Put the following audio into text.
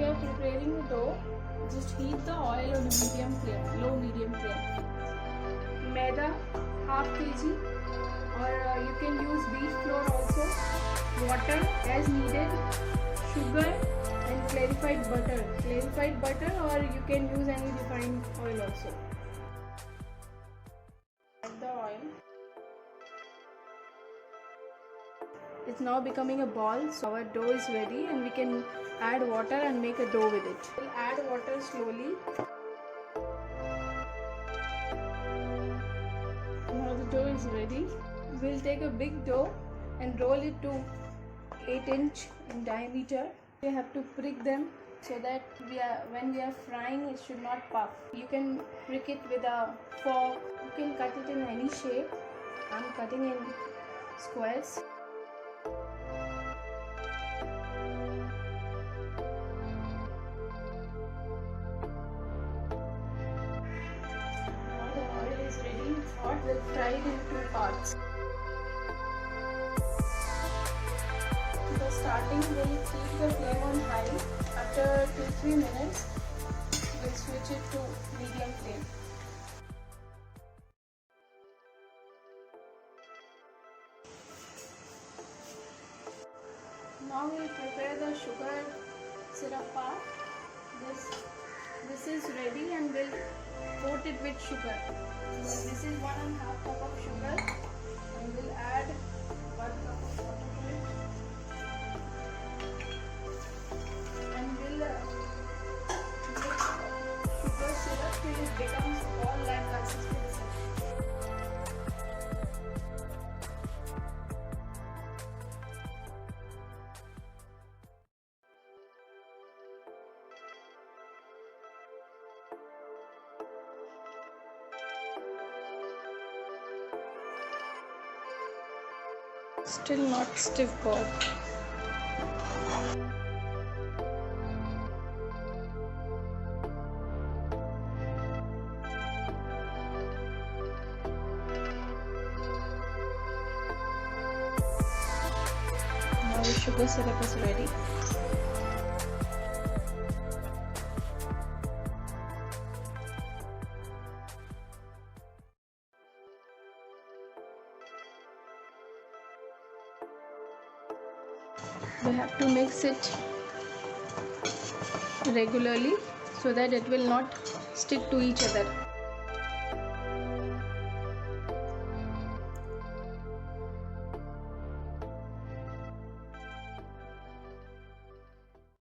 you are preparing the dough, just heat the oil on a medium flame, low medium flame. Maida, half kg, or you can use wheat flour also. Water as needed. Sugar and clarified butter. Clarified butter, or you can use any refined oil also. Add the oil. It's now becoming a ball, so our dough is ready and we can add water and make a dough with it. We'll add water slowly. Now the dough is ready. We'll take a big dough and roll it to 8 inch in diameter. We have to prick them so that when we are frying, it should not puff. You can prick it with a fork. You can cut it in any shape. I'm cutting in squares. Now the oil is ready. It's hot. We'll fry it in 2 parts. So starting, we'll keep the flame on high. After 2-3 minutes, we'll switch it to medium flame. Now we'll prepare the sugar syrup part. This is ready and we'll coat it with sugar. So this is 1.5 cup of sugar and we'll add 1 cup of water to it. And we'll make sugar syrup till it becomes ball-like consistency. Still not stiff ball. Now the sugar syrup is ready. We have to mix it regularly so that it will not stick to each other.